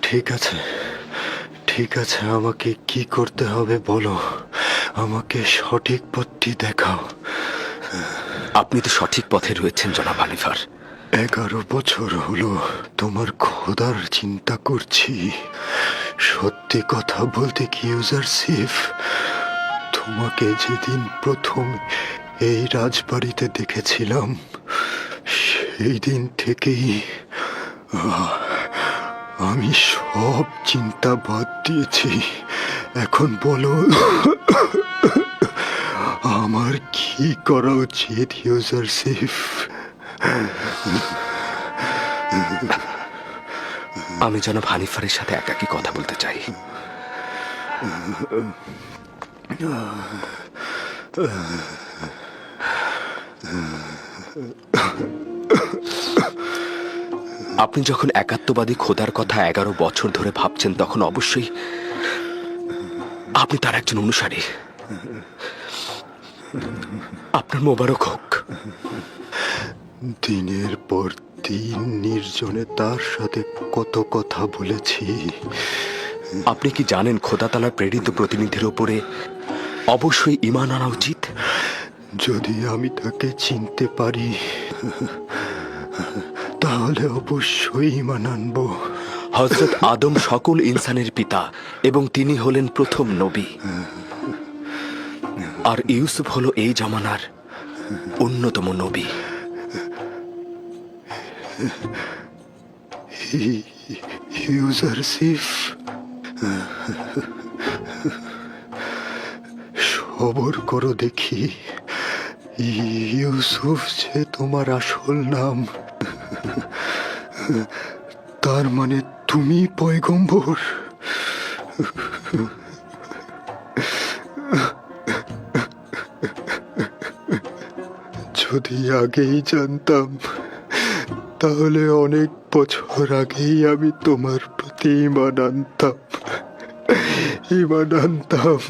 ঠিক আছে, ঠিক আছে, আমাকে কি করতে হবে বলো। আমাকে সঠিক পথটি দেখাও। আপনি তো সঠিক পথে রয়েছেন জনাব হানিফার। 11 বছর হলো তোমার খোদার চিন্তা করছি। সত্যি কথা বলতে কি ইউজারশিপ, তোমাকে যেদিন প্রথম এই রাজবাড়িতে দেখেছিলাম সেই দিন থেকেই আমি সব চিন্তা বাদ দিয়েছি। এখন বলো আমার কি করা উচিত ইউজারশিপ? আমি জনাব হানিফারের সাথে একাকী কথা বলতে চাই। আপনি যখন একাত্মবাদী খোদার কথা 11 বছর ধরে ভাবছেন, তখন অবশ্যই আপনি তার একজন অনুসারী। আপনার মোবারক হোক। দিনের পর দিন নির্জনে তার সাথে কত কথা বলেছি। আপনি কি জানেন খোদা তাআলার প্রেরিত প্রতিনিধির উপরে অবশ্যই ঈমান আনা উচিত? যদি আমি তাকে চিনতে পারি তাহলে অবশ্যই ঈমান আনবো। হযরত আদম সকল ইনসানের পিতা এবং তিনি হলেন প্রথম নবী। আর ইউসুফ হলো এই জামানার অন্যতম নবী। ইউজারশিপ, সবর করো দেখি। ইউসুফ যে তোমার আসল নাম, তার মানে তুমি পয়গম্বর। যদি আগেই জানতাম তাহলে অনেক বছর আগেই আমি তোমার প্রতি ঈমান আনতাম, ঈমান আনতাম।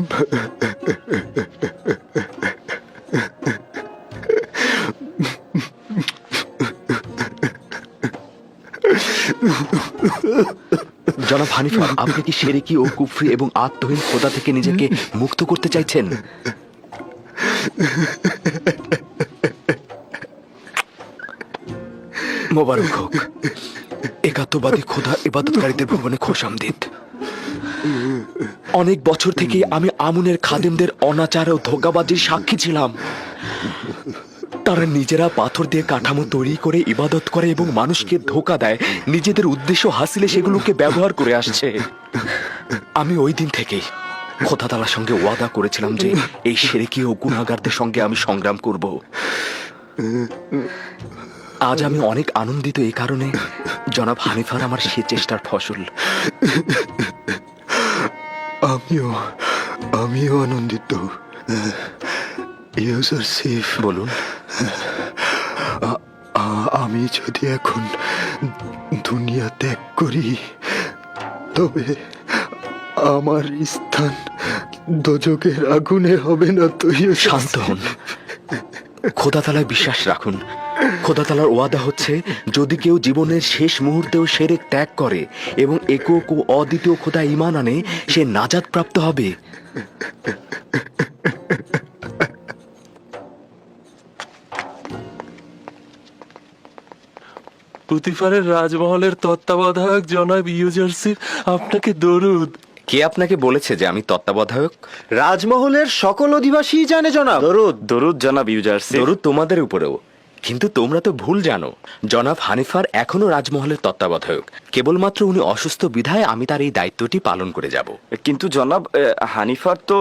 জনাব হানিফা, আপনি কি শিরকি ও কুফরি এবং আত্মহীন খোদা থেকে নিজেকে মুক্ত করতে চাইছেন? মোবারক হোক। একাত্মবাদী খোদা ইবাদতকারীদের ভুবনে খোশামদিদ। অনেক বছর থেকে আমি আমুনের খাদেমদের অনাচার ও ধোঁকাবাজির সাক্ষী ছিলাম। তারা নিজেরা পাথর দিয়ে কাঠামো তৈরি করে ইবাদত করে এবং মানুষকে ধোঁকা দেয়, নিজেদের উদ্দেশ্য হাসিলে সেগুলোকে ব্যবহার করে আসছে। আমি ওই দিন থেকেই খোদা তাআলার সঙ্গে ওয়াদা করেছিলাম যে এই শিরকি ও গুনাহগারদের সঙ্গে আমি সংগ্রাম করব। আজ আমি অনেক আনন্দিত এই কারণে, জনাব হানিফার আমার সে চেষ্টার ফসল। আমিও আনন্দিত। ইউজারশিপ, বলুন। আমি যদি এখন দুনিয়া ত্যাগ করি তবে আমার স্থান দোজখের আগুনে হবে না তো? শান্ত হন, খোদা তাআলায় বিশ্বাস রাখুন। খোদা তাআলার ওয়াদা হচ্ছে, যদি কেউ জীবনের শেষ মুহূর্তেও শিরক ত্যাগ করে এবং একক ও অদ্বিতীয় খোদা ঈমান আনে, সে নাজাত প্রাপ্ত হবে। পুতিফারের রাজমহলের তত্ত্বাবধায়ক জনাব ইউজারশিপ, আপনাকে দরুদ। কে আপনাকে বলেছে যে আমি তত্ত্বাবধায়ক? রাজমহলের সকল অধিবাসী জানে জনাব। দরুদ। দরুদ জনাব ইউজারশিপ। দরুদ তোমাদের উপরেও। কিন্তু তোমরা তো ভুল জানো, জনাব হানিফার এখনো রাজমহলের তত্ত্বাবধায়ক। কেবলমাত্র উনি অসুস্থ বিধায় আমি তার এই দায়িত্বটি পালন করে যাব। কিন্তু জনাব হানিফার তো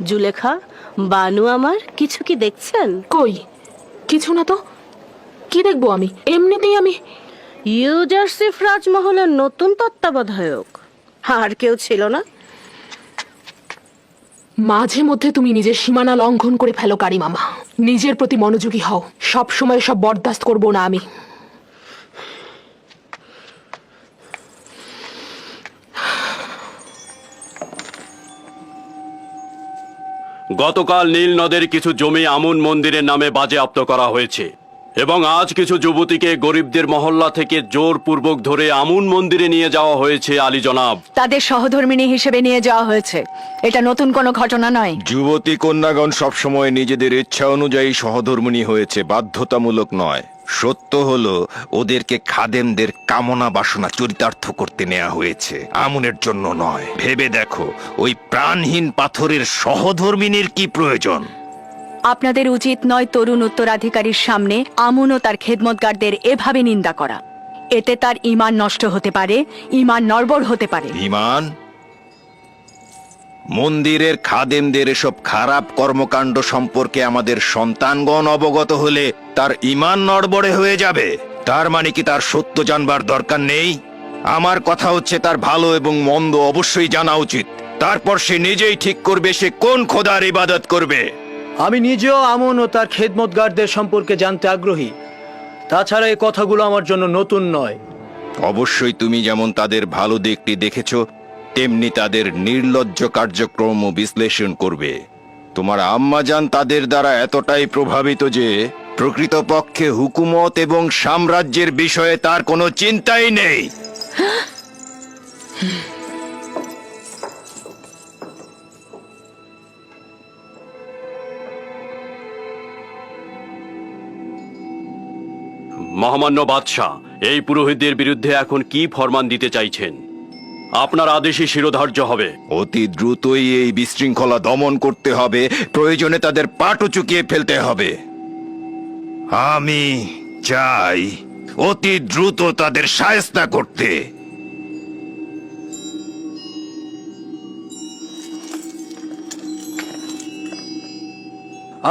জুলেখা, বানু আমার, কিছু কি দেখছেন? কই কিছু না তো। কি দেখবো আমি? এমনিতেই আমি ইউজারশিপ রাজমহলের নতুন তত্ত্বাবধায়ক। আর কেউ ছিল না? মাঝে মধ্যে তুমি নিজের সীমানা লঙ্ঘন করে ফেলো কারি মামা। নিজের প্রতি মনোযোগী হও। সব সময় সব বরদাস্ত করবো না আমি। গতকাল নীল নদের কিছু জমি আমুন মন্দিরের নামে বাজেয়াপ্ত করা হয়েছে এবং আজ কিছু যুবতীকে গরিবদের মহল্লা থেকে জোরপূর্বক ধরে আমুন মন্দিরে নিয়ে যাওয়া হয়েছে আলী জনাব। তাদের সহধর্মিণী হিসেবে নিয়ে যাওয়া হয়েছে। এটা নতুন কোনো ঘটনা নয়। যুবতী কন্যাগণ সবসময় নিজেদের ইচ্ছা অনুযায়ী সহধর্মিণী হয়েছে, বাধ্যতামূলক নয়। সত্য হলো ওদেরকে খাদেমদের কামনা বাসনা চরিতার্থ করতে নেওয়া হয়েছে, আমুনের জন্য নয়। ভেবে দেখো, ওই প্রাণহীন পাথরের সহধর্মিনীর কি প্রয়োজন? আপনাদের উচিত নয় তরুণ উত্তরাধিকারীর সামনে আমুন ও তার খেদমতগারদের এভাবে নিন্দা করা। এতে তার ঈমান নষ্ট হতে পারে, ঈমান নড়বড় হতে পারে। ঈমান? মন্দিরের খাদেমদের এসব খারাপ কর্মকাণ্ড সম্পর্কে আমাদের সন্তানগণ অবগত হলে তার ঈমান নড়বড়ে হয়ে যাবে? তার মানে কি তার সত্য জানবার দরকার নেই? আমার কথা হচ্ছে, তার ভালো এবং মন্দ অবশ্যই জানা উচিত। তারপর সে নিজেই ঠিক করবে সে কোন খোদার ইবাদত করবে। আমি নিজেও আমন ও তার খেদমতগারদের সম্পর্কে জানতে আগ্রহী। তাছাড়া এই কথাগুলো আমার জন্য নতুন নয়। অবশ্যই তুমি যেমন তাদের ভালো দিকটি দেখেছ, তেমনি তাদের নির্লজ্জ কার্যক্রম বিশ্লেষণ করবে। তোমার আম্মাজান তাদের দ্বারা এতটাই প্রভাবিত যে প্রকৃতপক্ষে হুকুমত এবং সাম্রাজ্যের বিষয়ে তার কোনো চিন্তাই নেই। মহামান্য বাদশাহ, এই পুরোহিতদের বিরুদ্ধে এখন কি ফরমান দিতে চাইছেন? আপনার আদেশই শিরোধার্য হবে। অতি দ্রুতই এই বিশৃঙ্খলা দমন করতে হবে, প্রয়োজনে তাদের পাটও চুকিয়ে ফেলতে হবে। আমি চাই অতি দ্রুত তাদের শায়েস্তা করতে।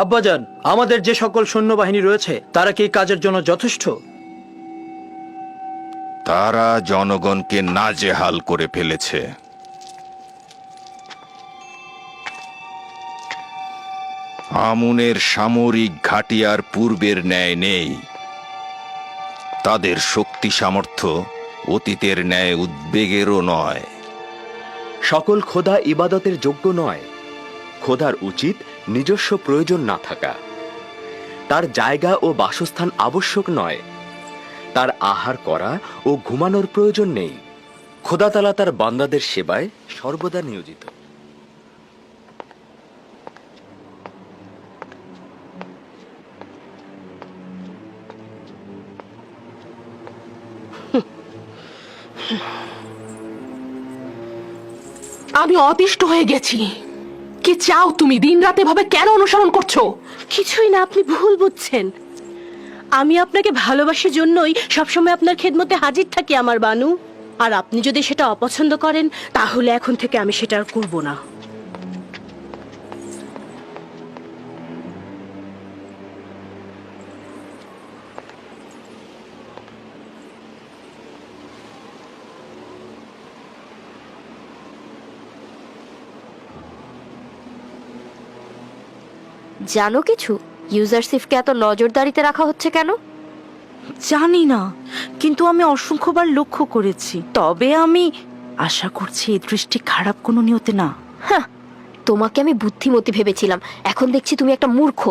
আব্বাজান, আমাদের যে সকল সৈন্যবাহিনী রয়েছে তারা কি এই কাজের জন্য যথেষ্ট? তারা জনগণকে নাজেহাল করে ফেলেছে। আমুনের সামরিক ঘাঁটি আর পূর্বের ন্যায় নেই। তাদের শক্তি সামর্থ্য অতীতের ন্যায় উদ্বেগেরও নয়। সকল খোদা ইবাদতের যোগ্য নয়। খোদার উচিত নিজস্ব প্রয়োজন না থাকা। তার জায়গা ও বাসস্থান আবশ্যক নয়। তার আহার করা ও ঘুমানোর প্রয়োজন নেই। খোদা তাআলা তার বান্দাদের সেবায় সর্বদা নিয়োজিত। আমি অতিষ্ঠ হয়ে গেছি। কি চাও তুমি? দিনরাত এভাবে কেন অনুসরণ করছো? কিছুই না, আপনি ভুল বুঝছেন। আমি আপনাকে ভালোবাসি জন্যই সবসময় আপনার খেদমতে হাজির থাকি আমার বানু। আর আপনি যদি সেটা অপছন্দ করেন তাহলে এখন থেকে আমি সেটা আর করব না। জানো কিছু? ইউজারশিপকে এত নজরদারিতে রাখা হচ্ছে কেন? জানি না, কিন্তু আমি অসংখ্যবার লক্ষ্য করেছি। তবে আমি আশা করছি এই দৃষ্টি খারাপ কোনো নিয়তে না। হ্যাঁ, তোমাকে আমি বুদ্ধিমতী ভেবেছিলাম, এখন দেখছি তুমি একটা মূর্খ।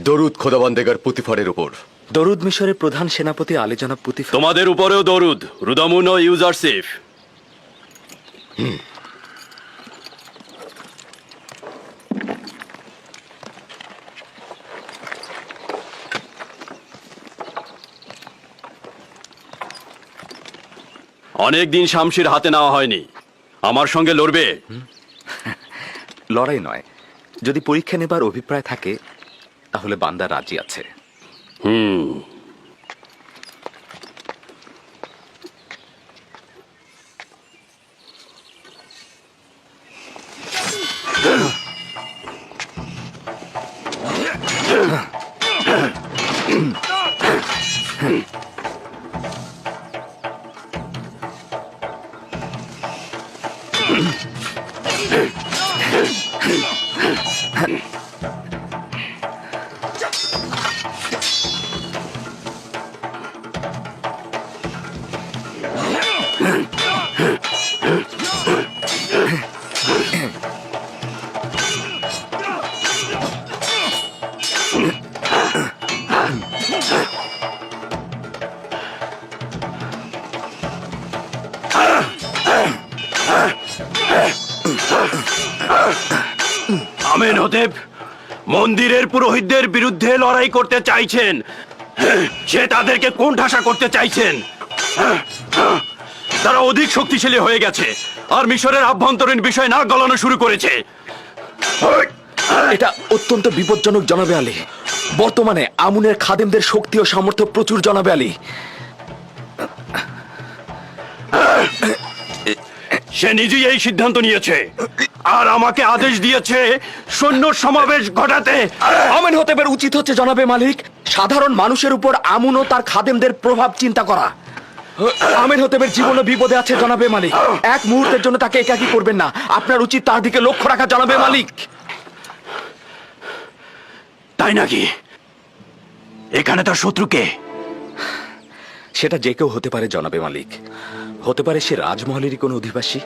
দরুদ খোদাবন্দেগার পুতিফারের উপর। দরুদ মিশরের প্রধান সেনাপতি আলী জনাব পুতিফার। তোমাদের উপরেও দরুদ, রুদামুন ও ইউজারশিপ। অনেকদিন শামশির হাতে নেওয়া হয়নি। আমার সঙ্গে লড়বে? লড়াই নয়, যদি পরীক্ষা নেবার অভিপ্রায় থাকে তাহলে বান্দা রাজি আছে। আমেন হতেব মন্দিরের পুরোহিতদের বিরুদ্ধে লড়াই করতে চাইছেন। সে তাদেরকে কোণঠাসা করতে চাইছেন। তারা অধিক শক্তিশালী হয়ে গেছে আর মিশরের আভ্যন্তরীণ বিষয় নাক গলানো শুরু করেছে। এটা অত্যন্ত বিপজ্জনক জনাবে আলী। বর্তমানে আমুনের খাদেমদের শক্তি ও সামর্থ্য প্রচুর জনাবে আলী। সে নিজেই এই সিদ্ধান্ত নিয়েছে আর আমাকে আদেশ দিয়েছে সৈন্য সমাবেশ ঘটাতে। আমেন হতেবের উচিত হচ্ছে জনাবে মালিক সাধারণ মানুষের উপর আমুন ও তার খাদেমদের প্রভাব চিন্তা করা। আমেন হতেবের জীবনও বিপদে আছে জনাবে মালিক। এক মুহূর্তের জন্য তাকে একাকী করবেন না। আপনার উচিত তার দিকে লক্ষ্য রাখা জনাবে মালিক। তাই নাকি? এখানে তার শত্রুকে? সেটা যে কেউ হতে পারে জনাবে মালিক। হতে পারে সে রাজমহলেরই কোনো অধিবাসী।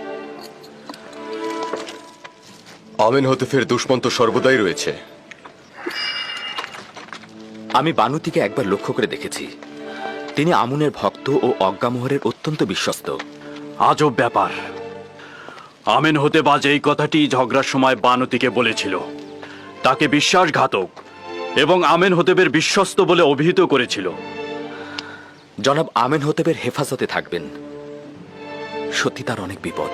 আমেন হতেফের দুশ্মন তো সর্বদাই রয়েছে। আমি বানুতিকে একবার লক্ষ্য করে দেখেছি। তিনি আমুনের ভক্ত ও অজ্ঞামোহরের অত্যন্ত বিশ্বস্ত। আজব ব্যাপার। আমেন হতে বাজ এই কথাটি ঝগড়ার সময় বানুতিকে বলেছিল। তাকে বিশ্বাসঘাতক এবং আমেন হতেবের বিশ্বস্ত বলে অভিহিত করেছিল। জনাব আমেন হতেবের হেফাজতে থাকবেন। সত্যি তার অনেক বিপদ।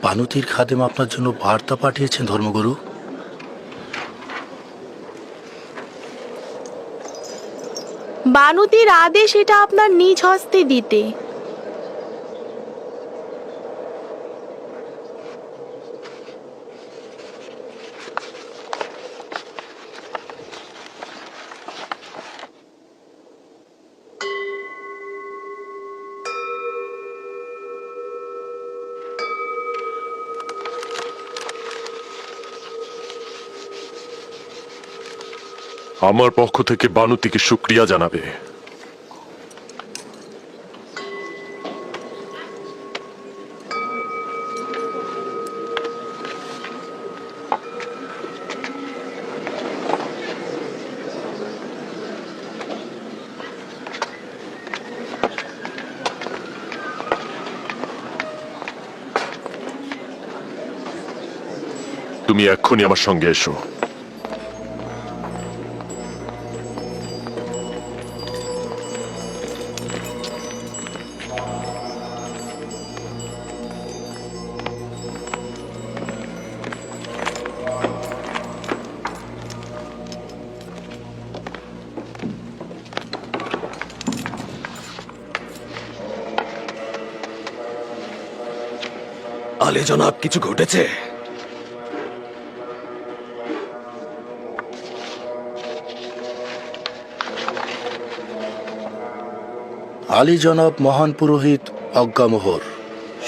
বানুতির খাদেম আপনার জন্য বার্তা পাঠিয়েছেন ধর্মগুরু। বানুতির আদেশ এটা আপনার নিজ হস্তে দিতে। আমার পক্ষ থেকে বানুতিকে শুকরিয়া জানাবে। তুমি এক্ষুনি আমার সঙ্গে এসো। আলী জনাব, কিছু ঘটেছে? আলী জনাব মহান পুরোহিত অজ্ঞামোহর,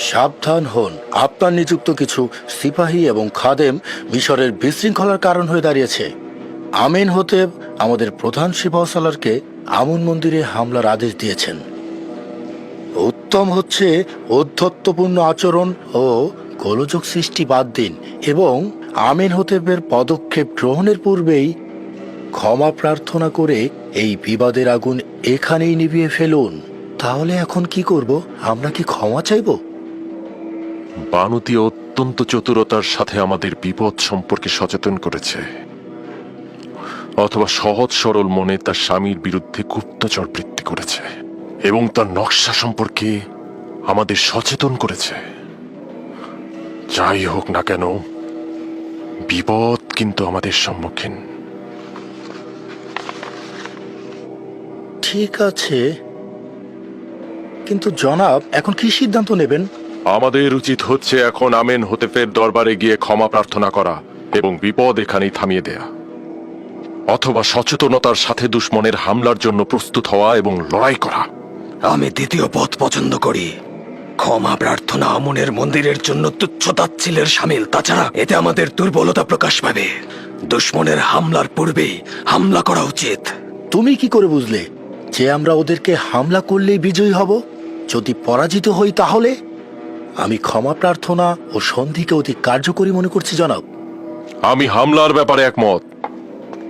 সাবধান হন। আপনার নিযুক্ত কিছু সিপাহী এবং খাদেম মিশরের বিশৃঙ্খলার কারণ হয়ে দাঁড়িয়েছে। আমেন হতেব আমাদের প্রধান সিপাহসালারকে আমুন মন্দিরে হামলার আদেশ দিয়েছেন। উত্তম হচ্ছে ঔদ্ধত্যপূর্ণ আচরণ ও গোলযোগ সৃষ্টি বাদ দিন এবং আমেন হতেবের পদক্ষেপ গ্রহণের পূর্বেই ক্ষমা প্রার্থনা করে এই বিবাদের আগুন এখানেই নিভিয়ে ফেলুন। তাহলে এখন কি করব? আমরা কি ক্ষমা চাইব? বানুতি অত্যন্ত চতুরতার সাথে আমাদের বিপদ সম্পর্কে সচেতন করেছে, অথবা সহজ সরল মনে তার স্বামীর বিরুদ্ধে গুপ্তচর বৃত্তি করেছে এবং তার নকশা সম্পর্কে আমাদের সচেতন করেছে। যাই হোক না কেন, বিপদ কিন্তু আমাদের সম্মুখীন। ঠিক আছে, কিন্তু জনাব এখন কি সিদ্ধান্ত নেবেন? আমাদের উচিত হচ্ছে এখন আমেন হতেফের দরবারে গিয়ে ক্ষমা প্রার্থনা করা এবং বিপদ এখানেই থামিয়ে দেয়া, অথবা সচেতনতার সাথে দুশমনের হামলার জন্য প্রস্তুত হওয়া এবং লড়াই করা। আমি দ্বিতীয় পথ পছন্দ করি। ক্ষমা প্রার্থনা আমুনের মন্দিরের জন্য তুচ্ছতাচ্ছিলের সামিল। তাছাড়া এতে আমাদের দুর্বলতা প্রকাশ পাবে। দুশমনের হামলার পূর্বেই হামলা করা উচিত। তুমি কি করে বুঝলে যে আমরা ওদেরকে হামলা করলেই বিজয়ী হব? যদি পরাজিত হই তাহলে? আমি ক্ষমা প্রার্থনা ও সন্ধিকে অতি কার্যকরী মনে করছি জনাব। আমি হামলার ব্যাপারে একমত,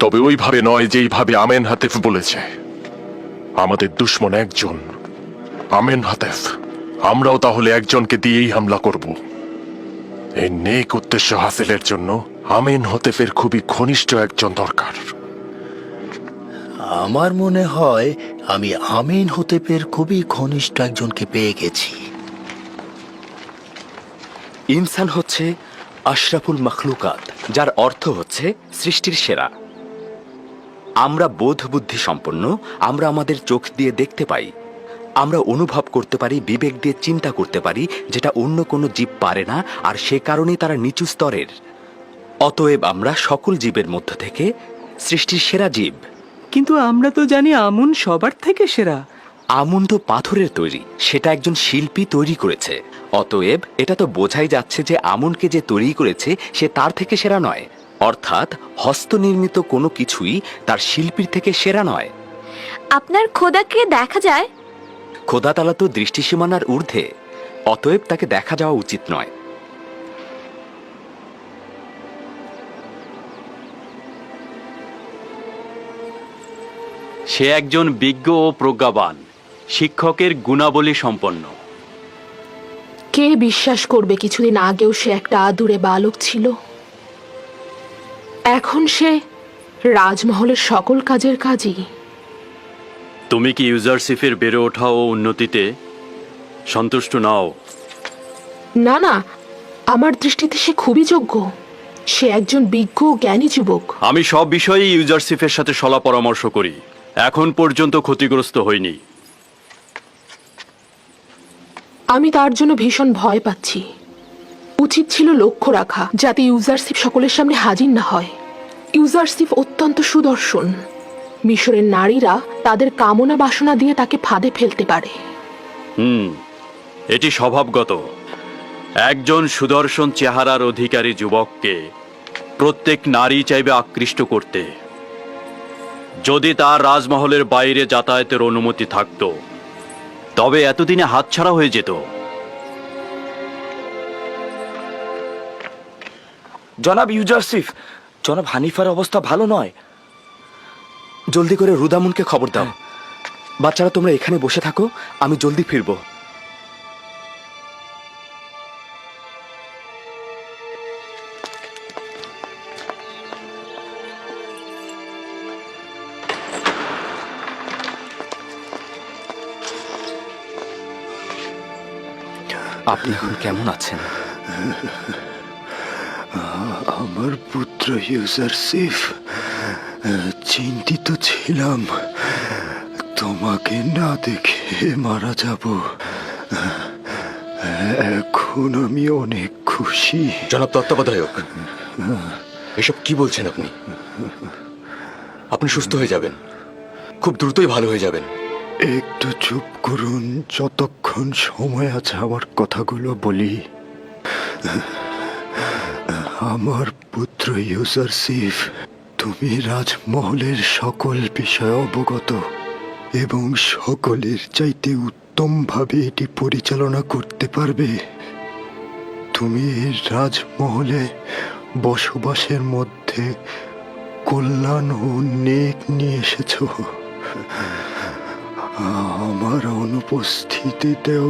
তবে ওইভাবে নয় যেইভাবে আমেন হাতেফ বলেছে। আমাদের দুশমন একজন, আমেন হাতেফ। আমরাও তাহলে একজনকে দিয়েই হামলা করব। এই নেক উদ্দেশ্য হাসিলের জন্য আমেন হতেফের খুবই ঘনিষ্ঠ একজন দরকার। আমার মনে হয় আমি আমিন হতেপের খুবই ঘনিষ্ঠ একজনকে পেয়ে গেছি। ইনসান হচ্ছে আশরাফুল মখলুকাত, যার অর্থ হচ্ছে সৃষ্টির সেরা। আমরা বোধ বুদ্ধি সম্পন্ন। আমরা আমাদের চোখ দিয়ে দেখতে পাই, আমরা অনুভব করতে পারি, বিবেক দিয়ে চিন্তা করতে পারি, যেটা অন্য কোনো জীব পারে না, আর সে কারণেই তারা নিচু স্তরের। অতএব আমরা সকল জীবের মধ্য থেকে সৃষ্টির সেরা জীব। কিন্তু আমরা তো জানি আমুন সবার থেকে সেরা। আমুন তো পাথরের তৈরি, সেটা একজন শিল্পী তৈরি করেছে। অতএব এটা তো বোঝাই যাচ্ছে যে আমুনকে যে তৈরি করেছে সে তার থেকে সেরা নয়। অর্থাৎ হস্তনির্মিত কোনো কিছুই তার শিল্পীর থেকে সেরা নয়। আপনার খোদাকে দেখা যায়? খোদা তাআলা তো দৃষ্টিসীমানার ঊর্ধ্বে, অতএব তাকে দেখা যাওয়া উচিত নয়। সে একজন বিজ্ঞ ও প্রজ্ঞাবান, শিক্ষকের গুণাবলী সম্পন্ন। কে বিশ্বাস করবে কিছুদিন আগেও সে একটা আদুরে বালক ছিল? এখন সে রাজমহলের সকল কাজের কাজই। তুমি কি ইউজারশিপের বেড়ে ওঠা ও উন্নতিতে সন্তুষ্ট নাও? না না, আমার দৃষ্টিতে সে খুবই যোগ্য। সে একজন বিজ্ঞ ও জ্ঞানী যুবক। আমি সব বিষয়েই ইউজারশিপের সাথে সলা পরামর্শ করি, এখন পর্যন্ত ক্ষতিগ্রস্ত হইনি। আমি তার জন্য ভীষণ ভয় পাচ্ছি। উচিত ছিল লক্ষ্য রাখা যাতে ইউজারশিপ সকলের সামনে হাজির না হয়। ইউজারশিপ অত্যন্ত সুদর্শন। মিশরের নারীরা তাদের কামনা বাসনা দিয়ে তাকে ফাঁদে ফেলতে পারে। এটি স্বভাবগত। একজন সুদর্শন চেহারার অধিকারী যুবককে প্রত্যেক নারী চাইবে আকৃষ্ট করতে। যদি তার রাজমহলের বাইরে যাতায়াতের অনুমতি থাকতো তবে এতদিনে হাতছাড়া হয়ে যেত। জনাব ইউজারশিপ, জনাব হানিফার অবস্থা ভালো নয়। জলদি করে রুদামুনকে খবর দাও। বাচ্চারা তোমরা এখানে বসে থাকো, আমি জলদি ফিরবো। আপনি এখন কেমন আছেন? আমার পুত্র ইউজারশিপ, চিন্তিত ছিলাম তোমাকে না দেখে মারা যাব। এখন আমি অনেক খুশি। জনাব তত্ত্বাবধায়ক, এসব কি বলছেন আপনি? আপনি সুস্থ হয়ে যাবেন, খুব দ্রুতই ভালো হয়ে যাবেন। একটু চুপ করুন, যতক্ষণ এখন সময় আছে আমার কথাগুলো বলি। আমার পুত্র ইউজারশিপ, তুমি রাজমহলের সকল বিষয়ে অবগত এবং সকলের চাইতে উত্তমভাবে এটি পরিচালনা করতে পারবে। তুমি এই রাজমহলে বসবাসের মধ্যে কল্যাণ ও নেক নিয়ে এসেছ। আমার অনুপস্থিতিতেও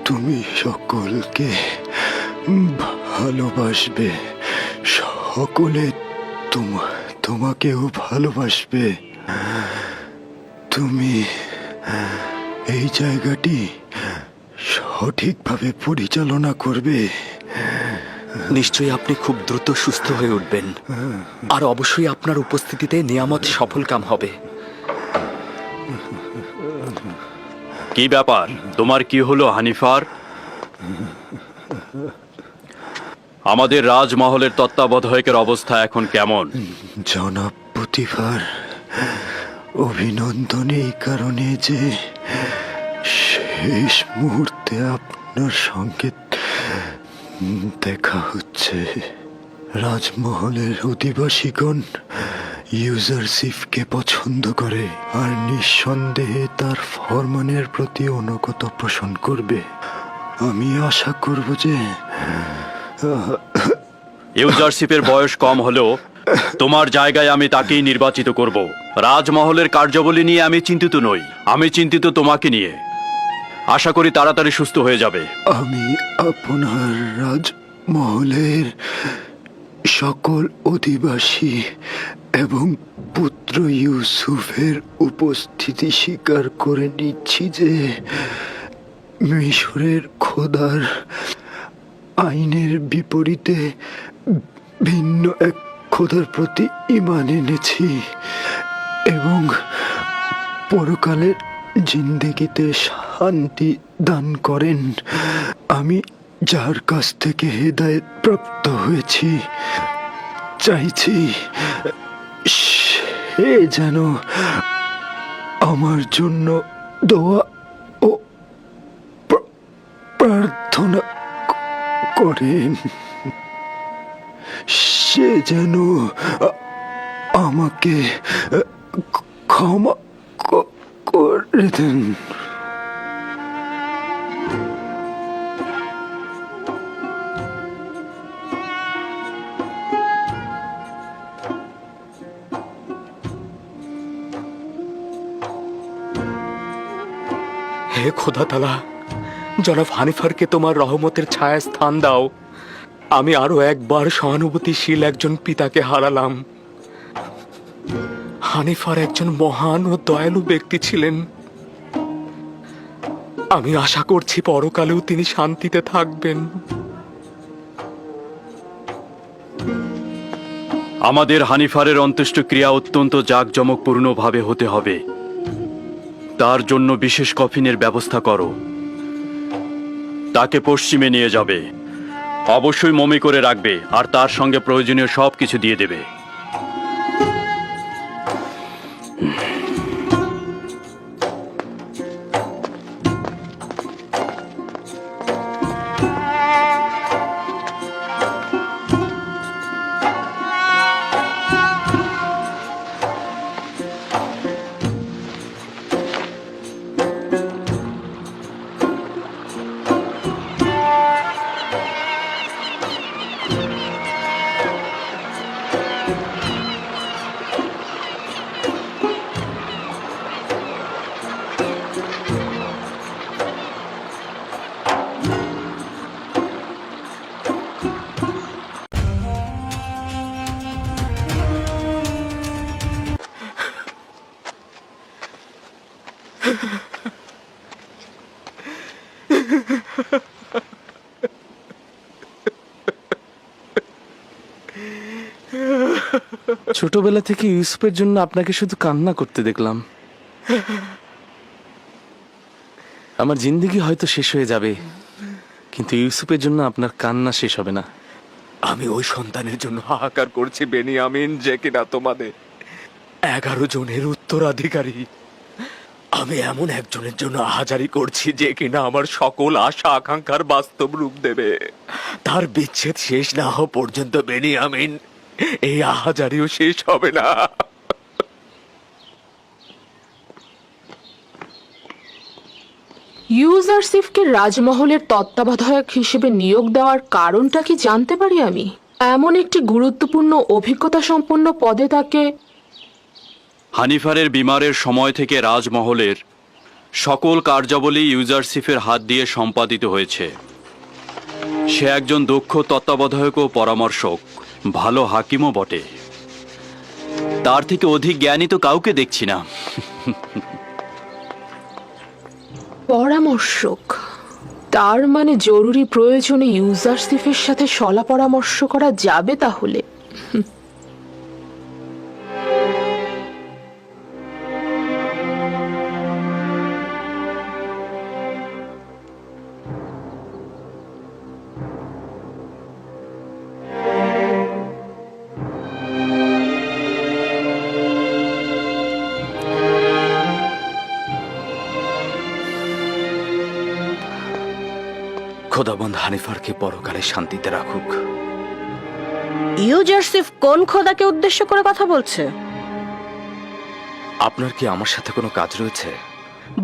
তুমি সকলকে ভালোবাসবে, সকলে তোমাকেও ভালোবাসবে। তুমি এই জায়গাটি সঠিকভাবে পরিচালনা করবে। নিশ্চয়ই আপনি খুব দ্রুত সুস্থ হয়ে উঠবেন, আর অবশ্যই আপনার উপস্থিতিতে নিয়ামত সফল কাম হবে। কি ব্যাপার, তোমার কি হলো হানিফার? আমাদের রাজমহলের তত্ত্বাবধায়কের অবস্থা এখন কেমন? জনাব পুতিফার, অভিনন্দন এই কারণে যে শেষ মুহূর্তে আপনার সঙ্গে দেখা হচ্ছে। রাজমহলের অধিবাসীগণ ইউজারশিপকে পছন্দ করে আর নিঃসন্দেহে তার ফরমানের প্রতি অনুগত পোষণ করবে। আমি আশা করব যে ইউজারশিপের বয়স কম হলেও তোমার জায়গায় আমি তাকেই নির্বাচিত করব। রাজমহলের কার্যাবলী নিয়ে আমি চিন্তিত নই, আমি চিন্তিত তোমাকে নিয়ে। আশা করি তাড়াতাড়ি সুস্থ হয়ে যাবে। আমি আপনার রাজমহলের সকল অধিবাসী এবং পুত্র ইউসুফের উপস্থিতি স্বীকার করে নিচ্ছি যে মিশরের খোদার আইনের বিপরীতে ভিন্ন এক খোদার প্রতি ঈমান এনেছি এবং পরকালের জিন্দেগিতে শান্তি দান করেন। আমি যার কাছ থেকে হেদায়েত প্রাপ্ত হয়েছি, চাইছি সে যেন আমার জন্য দোয়া ও প্রার্থনা করেন। সে যেন আমাকে ক্ষমা করে দেন। হে খোদা তাআলা, জনাব হানিফারকে তোমার রহমতের ছায়া স্থান দাও। আমি আরো একবার সহানুভূতিশীল একজন পিতাকে হারালাম। হানিফার একজন মহান ও দয়ালু ব্যক্তি ছিলেন। আমি আশা করছি পরকালেও তিনি শান্তিতে থাকবেন। আমাদের হানিফারের অন্ত্যেষ্টিক্রিয়া অত্যন্ত জাঁকজমকপূর্ণভাবে হতে হবে। তার জন্য বিশেষ কফিনের ব্যবস্থা করো। তাকে পশ্চিমে নিয়ে যাবে, অবশ্যই মমি করে রাখবে আর তার সঙ্গে প্রয়োজনীয় সব কিছু দিয়ে দেবে। ছোটবেলা থেকে ইউসুফের জন্য আপনাকে শুধু কান্না করতে দেখলাম। আমার জিন্দেগি হয়তো শেষ হয়ে যাবে, কিন্তু ইউসুফের জন্য আপনার কান্না শেষ হবে না। আমি ওই সন্তানের জন্য হাহাকার করছি বেনিয়ামিন, যে কিনা তোমাদের 11 জনের উত্তরাধিকারী। আমি এমন একজনের জন্য আহাজারি করছি যে কিনা আমার সকল আশা আকাঙ্ক্ষার বাস্তব রূপ দেবে। তার বিচ্ছেদ শেষ না হওয়া পর্যন্ত বেনিয়ামিন এই আহাজারিও শেষ হবে না। ইউজারসিফকে রাজমহলের তত্ত্বাবধায়ক হিসেবে নিয়োগ দেওয়ার কারণটা কি জানতে পারি আমি? এমন একটি গুরুত্বপূর্ণ অভিজ্ঞতা সম্পন্ন পদে তাকে হানিফারের বিমারের সময় থেকে রাজমহলের সকল কার্যাবলী ইউজারসিফের হাত দিয়ে সম্পাদিত হয়েছে। সে একজন দক্ষ তত্ত্বাবধায়ক ও পরামর্শক, ভালো হাকিমও বটে। তার থেকে অধিক জ্ঞানী তো কাউকে দেখছি না। পরামর্শক, তার মানে জরুরি প্রয়োজনে ইউজারসিফের সাথে শলা পরামর্শ করা যাবে তাহলে। খোদাবন্দ হানিফারকে পরকালে শান্তিতে রাখুক। ইউজারসিফ কোন খোদাকে উদ্দেশ্য করে কথা বলছে? আপনার কি আমার সাথে কোনো কাজ রয়েছে?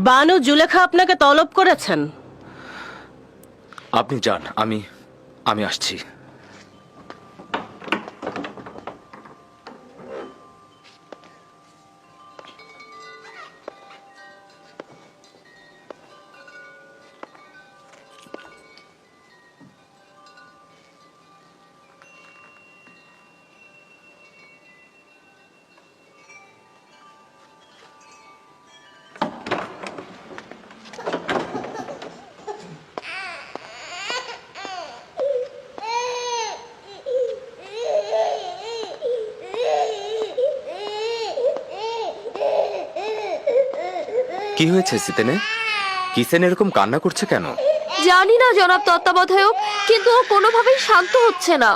বানু জুলেখা আপনাকে তলব করেছেন। আপনি যান, আমি আসছি। কি হয়েছে সিতেনে? কিসেন এরকম কান্না করছে কেন? জানি না জনাব তত্ত্বাবধায়ক, কিন্তু ও কোনোভাবেই শান্ত হচ্ছে না।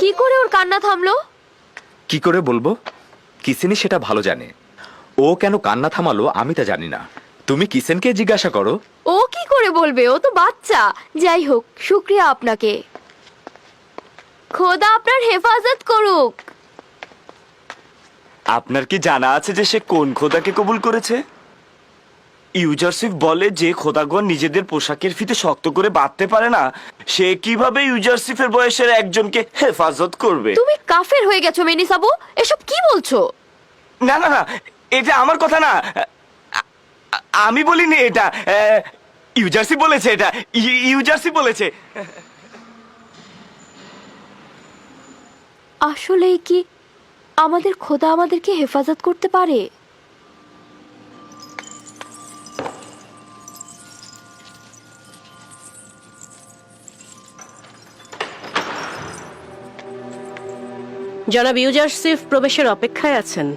কি করে ওর কান্না থামলো? কি করে বলবো? কিসেনই সেটা ভালো জানে। ও কেন কান্না থামালো আমি তা জানি না। তুমি কিসেনকে জিজ্ঞাসা করো। ও কি করে বলবে? ও তো বাচ্চা। যাই হোক, শুক্রিয়া আপনাকে। খোদা আপনার হেফাজত করুক। আপনার কি জানা আছে যে সে কোন খোদাকে কবুল করেছে? ইউজারসিফ বলে যে খোদাগণ নিজেদের পোশাকের ফিতে শক্ত করে বাঁধতে পারে না, সে কিভাবে ইউজারসিফের বয়সের একজনকে হেফাজত করবে? তুমি কাফের হয়ে গেছো মেনিসাবু, এসব কি বলছো? না না না, এটা আমার কথা না। আমি বলিনি এটা, ইউজারসিফ বলেছে। এটা ইউজারসিফ বলেছে। আসলেই কি আমাদের খোদা আমাদেরকে হেফাজত করতে পারে? জনাব ইউজারসিফ প্রবেশের অপেক্ষায় আছেন।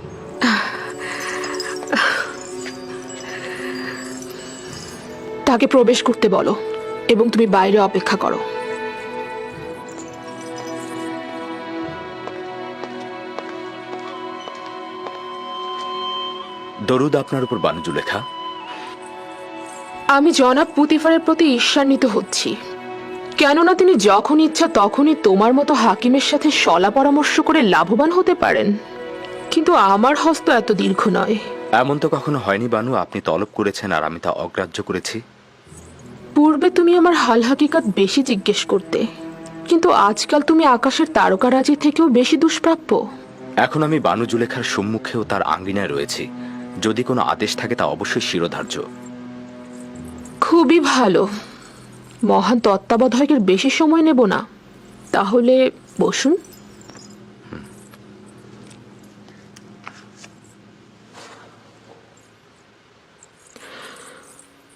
তাকে প্রবেশ করতে বলো এবং তুমি বাইরে অপেক্ষা করো। দরুদ আপনার উপর বানু জুলেখা। আমি জনাব পুতিফারের প্রতি ঈর্ষান্বিত হচ্ছি, কেননা তিনি যখন ইচ্ছা তখনই তোমার মতো হাকিমের সাথে শলা পরামর্শ করে লাভবান হতে পারেন। কিন্তু আমার হস্ত এত দীর্ঘ নয়। এমন তো কখনো হয়নি বানু, আপনি তলব করেছেন আর আমি তা অগ্রাহ্য করেছি। পূর্বে তুমি আমার হাল হাকিকাত বেশি জিজ্ঞেস করতে, কিন্তু আজকাল তুমি আকাশের তারকারাজি থেকেও বেশি দুষ্প্রাপ্য। এখন আমি বানু জুলেখার সম্মুখেও তার আঙ্গিনায় রয়েছি। যদি কোনো আদেশ থাকে তা অবশ্যই শিরোধার্য। খুবই ভালো। মহান তত্ত্বাবধায়কের বেশি সময় নেব না, তাহলে বসুন।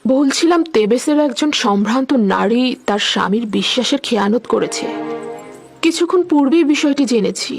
বলছিলাম, তেবেসের একজন সম্ভ্রান্ত নারী তার স্বামীর বিশ্বাসের খেয়ানত করেছে। কিছুক্ষণ পূর্বেই বিষয়টি জেনেছি।